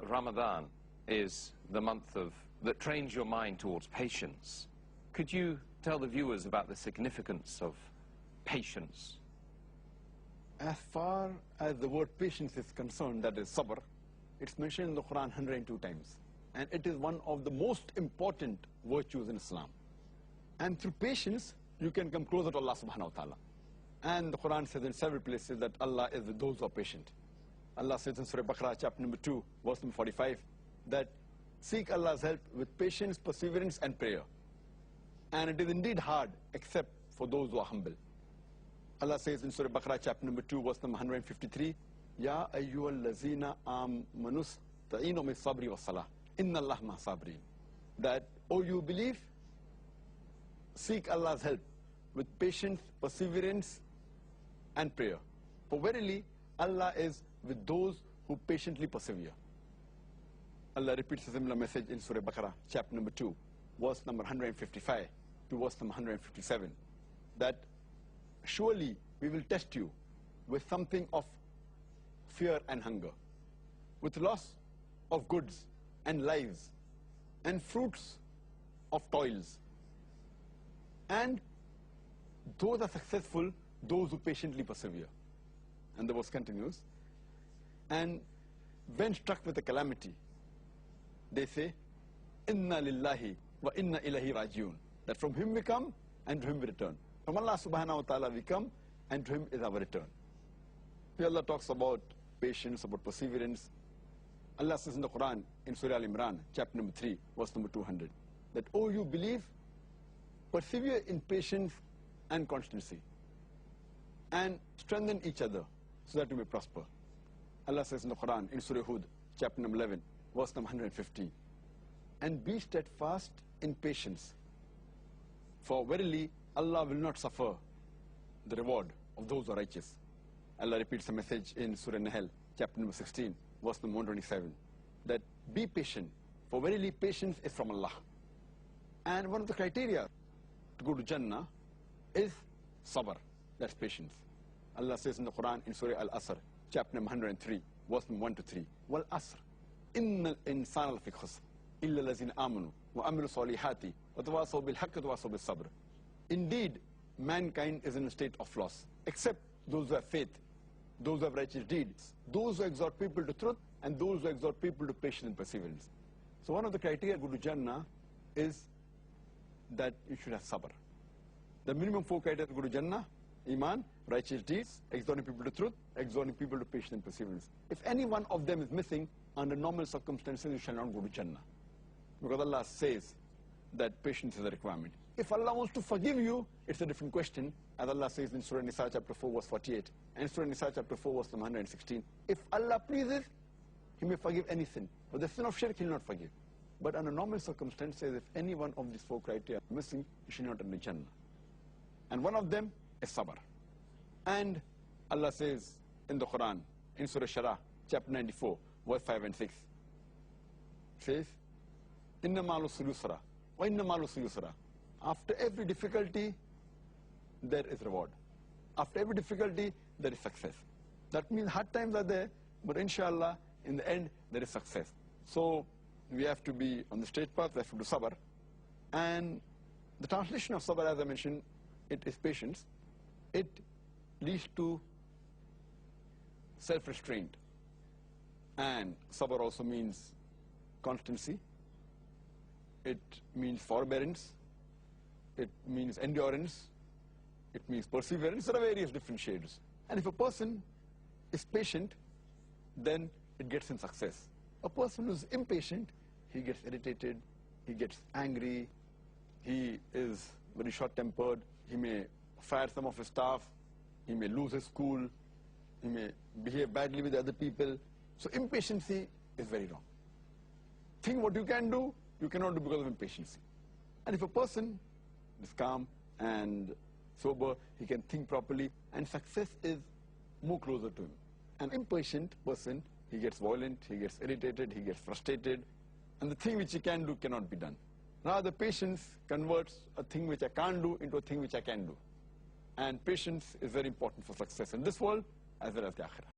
Ramadan is the month that trains your mind towards patience. Could you tell the viewers about the significance of patience? As far as the word patience is concerned, that is sabr, it's mentioned in the Quran 102 times. And it is one of the most important virtues in Islam. And through patience, you can come closer to Allah subhanahu wa ta'ala. And the Quran says in several places that Allah is with those who are patient. Allah says in Surah Baqarah, chapter number 2, verse number 45, that seek Allah's help with patience, perseverance, and prayer. And it is indeed hard, except for those who are humble. Allah says in Surah Baqarah, chapter number 2, verse number 153, Ya ayyuhal lazina amanus ta'inu min sabri wa salah. Inna Allah ma sabrin. That, oh, you believe, seek Allah's help with patience, perseverance, and prayer. For verily, Allah is with those who patiently persevere. Allah repeats a similar message in Surah Baqarah, chapter number 2, verse number 155 to verse number 157, that surely we will test you with something of fear and hunger, with loss of goods and lives, and fruits of toils. And those are successful, those who patiently persevere. And the verse continues, and when struck with a calamity, they say, Inna lillahi wa inna ilahi rajiun. That from Him we come, and to Him we return. From Allah subhanahu wa ta'ala we come, and to Him is our return. Here Allah talks about patience, about perseverance. Allah says in the Quran, in Surah Al-Imran, chapter number 3, verse number 200, that, oh, you believe, persevere in patience and constancy, and strengthen each other, so that you may prosper. Allah says in the Quran, in Surah Hud, chapter number 11, verse number 115, and be steadfast in patience, for verily Allah will not suffer the reward of those who are righteous. Allah repeats the message in Surah Nahl, chapter number 16, verse number 127, that be patient, for verily patience is from Allah. And one of the criteria to go to Jannah is sabr, that's patience. Allah says in the Quran, in Surah Al-Asr, chapter number 103, verse number 1 to 3, Wal Asr, Innal insana lafi khusr, illa lazina amanu, wa amilu salihati, wa tawasaw bil haqqi wa tawasaw bil sabr. Indeed, mankind is in a state of loss, except those who have faith, those who have righteous deeds, those who exhort people to truth, and those who exhort people to patience and perseverance. So one of the criteria to go to Jannah is that you should have sabr. The minimum 4 criteria to go to Jannah: Iman, righteous deeds, exhorting people to truth, exhorting people to patience and perseverance. If any one of them is missing, under normal circumstances, you shall not go to Jannah. Because Allah says that patience is a requirement. If Allah wants to forgive you, it's a different question. As Allah says in Surah Nisa chapter 4, verse 48, and Surah Nisa chapter 4, verse 116, if Allah pleases, He may forgive any sin. But the sin of shirk, He will not forgive. But under normal circumstances, if any one of these 4 criteria are missing, you should not enter Jannah. And one of them is sabr. And Allah says in the Quran, in Surah Shara, chapter 94, verse 5 and 6, says, Inna ma'al usri yusra, wa inna ma'al usri yusra. After every difficulty, there is reward. After every difficulty, there is success. That means hard times are there, but inshallah, in the end, there is success. So we have to be on the straight path, we have to do sabr. And the translation of sabr, as I mentioned, it is patience. It leads to self-restraint. And sabr also means constancy. It means forbearance. It means endurance. It means perseverance. There are various different shades. And if a person is patient, then it gets him success. A person who is impatient, he gets irritated, he gets angry, he is very short-tempered, he may fire some of his staff, he may lose his school, he may behave badly with other people. So impatience is very wrong. Think what you can do, you cannot do because of impatience. And if a person is calm and sober, he can think properly, and success is more closer to him. An impatient person, he gets violent, he gets irritated, he gets frustrated, and the thing which he can do cannot be done. Rather, patience converts a thing which I can't do into a thing which I can do. And patience is very important for success in this world as well as the akhirah.